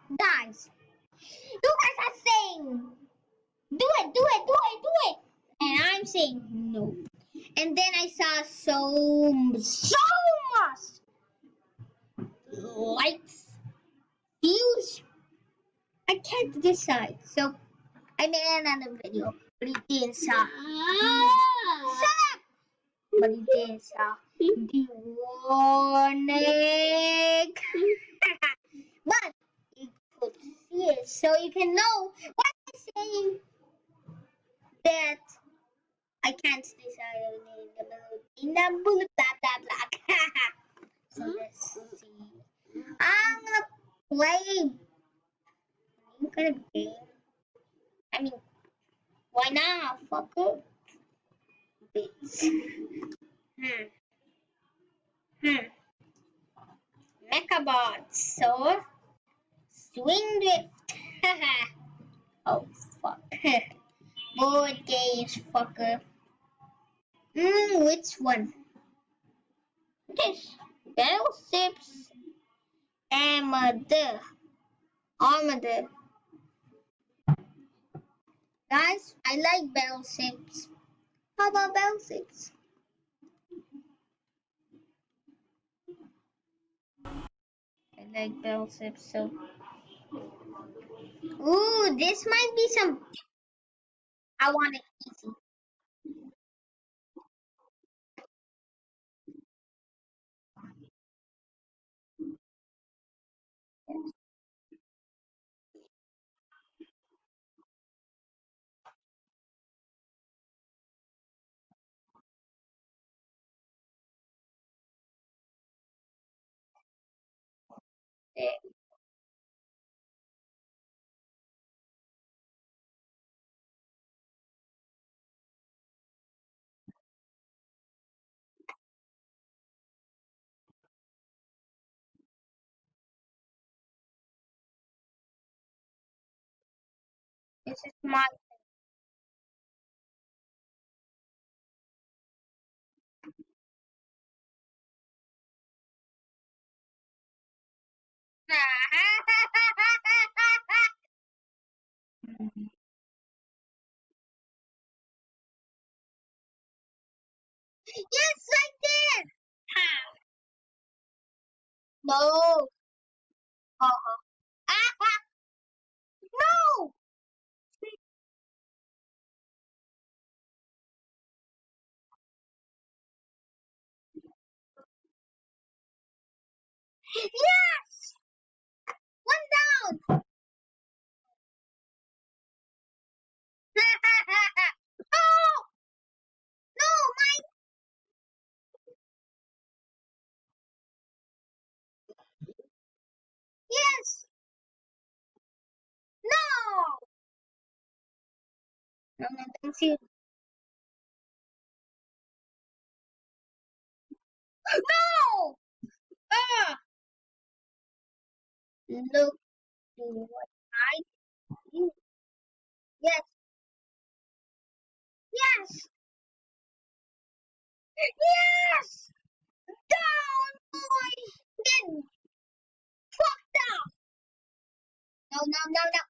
Guys, you guys are saying, do it, do it, do it, do it. And I'm saying no. And then I saw so much lights, views. I can't decide. So I made another video, but it didn't stop. Shut up! But it didn't stop. The warning. But you could see it, so you can know what I'm saying. That I can't decide in the bullet, blah blah blah. So let's see. I'm gonna play. I'm gonna game. I mean, why not? Fuck it. Bits. Hmm. Hmm. Mechabots. So swing drift. Oh fuck. Board games, fucker. Which one? This. Battleships. Armada. Armada. Guys, I like battleships. How about battleships? I like battleships, so. Ooh, this might be some. I want it easy. This is my. Yes, I did. No. Uh-huh. No. Yes. One down. Oh no, my. Yes. No. No, no, thank you. No. Ah. Look to what I do. Yes. Yes. Yes. Down, boy. Get fucked up. No, no, no, no.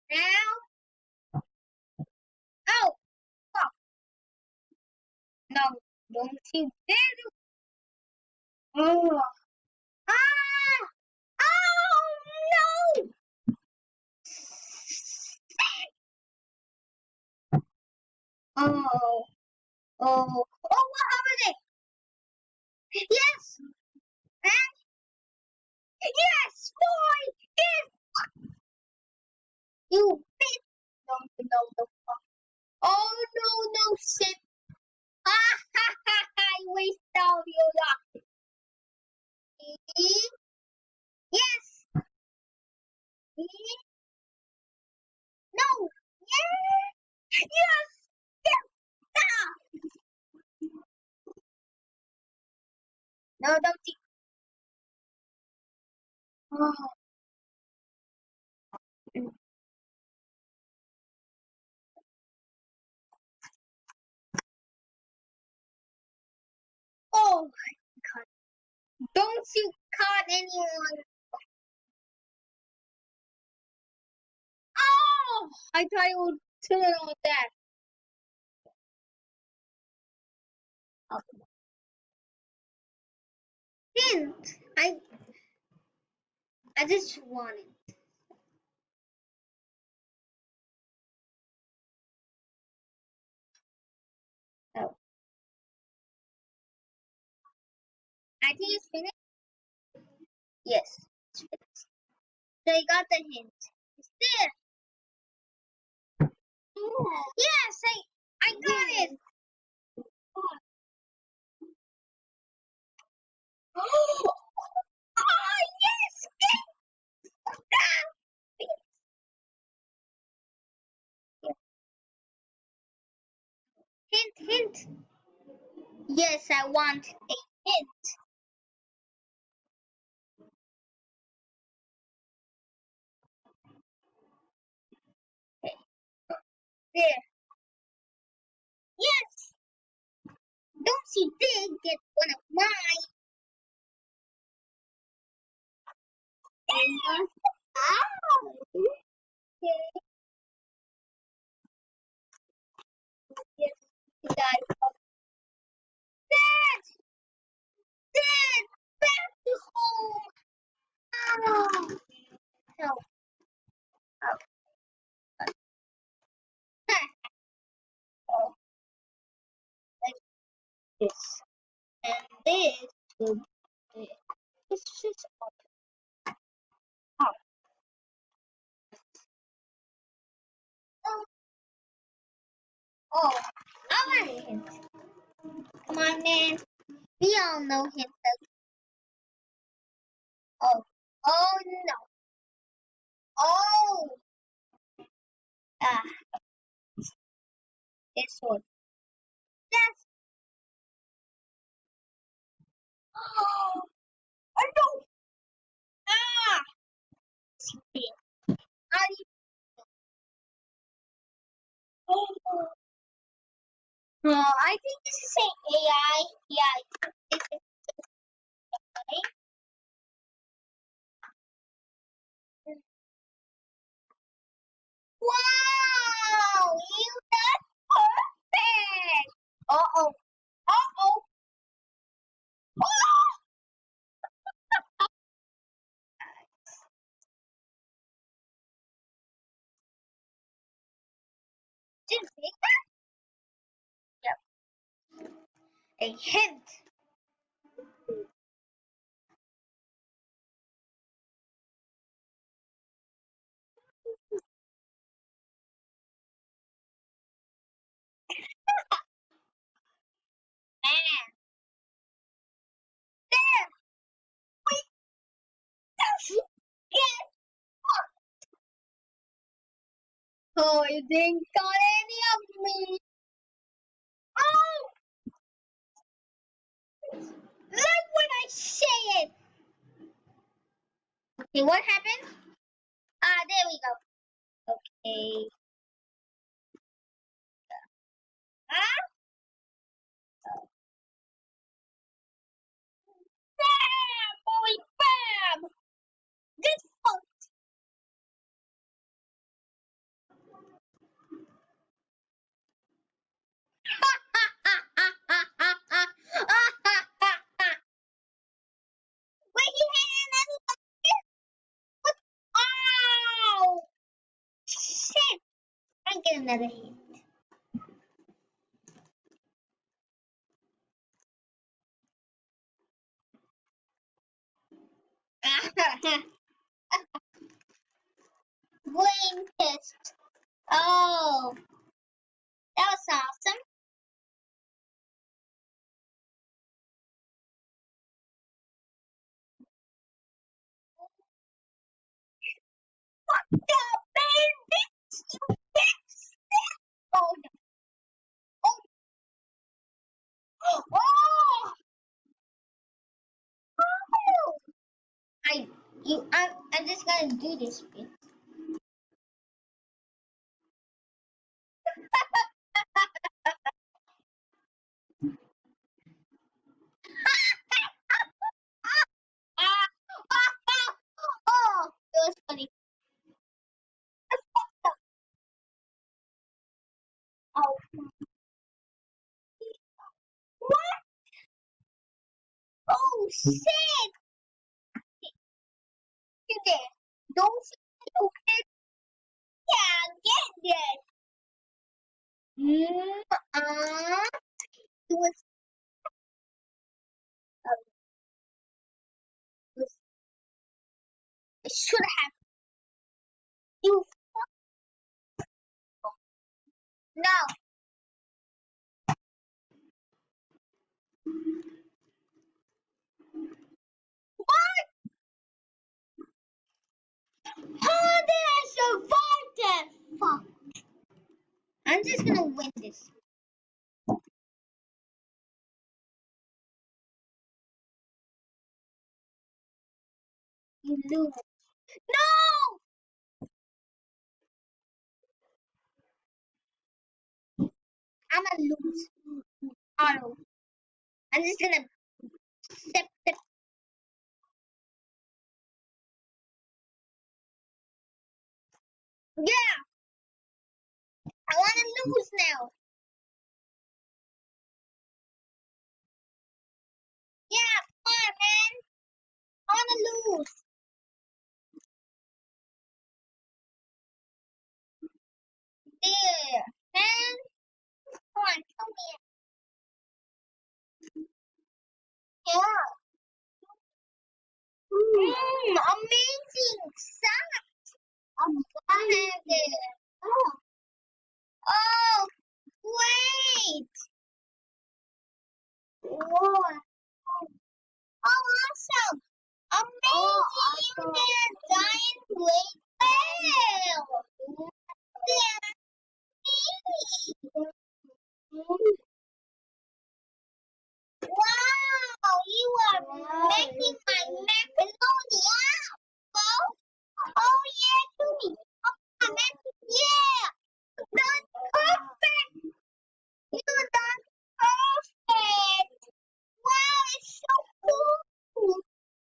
Now. Oh, fuck. No, don't you dare. Oh. Ah. Oh no. Oh. Oh. Oh, what happened? Yes. And yes, boy. Yes. You bitch. No, no, no. Oh no, no shit. Ah, ha, ha, ha. I wasted all your luck. Yes. No. Yes. Yes. Yes. Ah. No, don't you. Oh. Don't you cut anyone? Oh, I thought you would turn on that. Oh, hint. I just wanted. Oh, I think it's finished. Yes, it's finished. So you got the hint. It's there. Yes, I got it. Oh, yes. Hint, hint. Yes, I want a hint. There. Yes. Don't you dare get one of mine. Ow. Okay. Yes, guys. Dad! Dad! Back to home! Oh. Help. Oh. Oh, like this. And this will be this is up. Oh, oh, I want a hint. Come on, man. We all know hints. Oh, oh no. Oh, ah, this one. Yes. Oh, I know. Ah, see. I, oh. I think this is an AI. Yeah, it's AI. Wow, you got perfect. Uh-oh. Uh-oh. Oh, did you see that? Yep. A hint. Man. There. Wait, don't you get. Oh, you didn't got any of me. Oh, like when I say it. Okay, what happened? Ah, there we go. Okay. Ah, bam, boy, bam. Good fun. Wait, he had another. Oh, shit. I get another hit. Brain test. Oh, that was awesome. The baby, you fixed it. Oh no. Oh, oh, oh. I'm just gonna do this bit. Oh, what? Oh, shit! You did. Don't you get yeah, get it. It uh, was, it should have you. No. What? How did I survive that? Fuck. I'm just gonna win this. You lose. No! I'm gonna lose. Auto. I'm just gonna accept it. Yeah! I wanna lose now. Yeah, come on, man. I wanna lose. There. Man. Come on, come here. Yeah. Amazing. Suck. I'm gonna it. Oh. Oh, wait. What? Oh, awesome. Amazing. You did a giant blade whale. Yeah. Wow, you are making my macaroni up. Oh, oh yeah, to me. Oh, man. Yeah. Done perfect. You done perfect. Wow, it's so cool.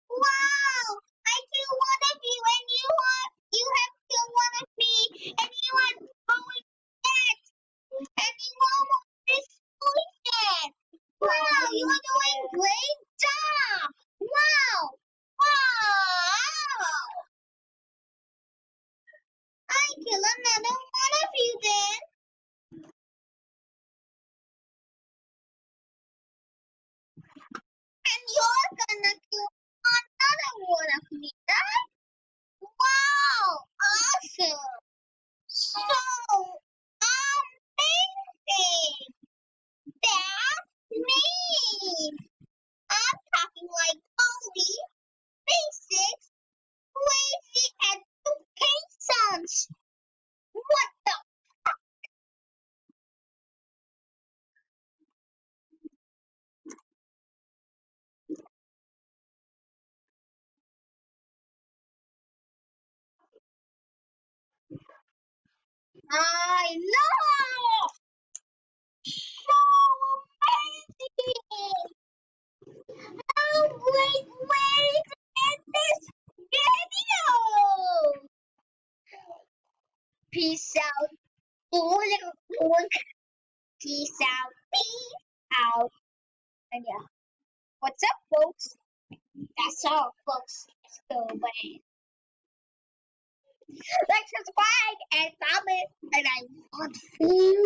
Wow, I kill one of you and you have killed one of me and you are going dead and you almost destroyed it. Wow, you are doing great job. Wow, wow. I kill another one of you then. And you're gonna kill another one of me, right? Wow, awesome. So amazing. That's me. I'm talking like Cody, basics, crazy educations. What the? I love so amazing. How great way to end this video. Peace out. Peace out. Peace out. And yeah, what's up, folks? That's all, folks. Let's go, bye. Like, subscribe, and comment, and I want food.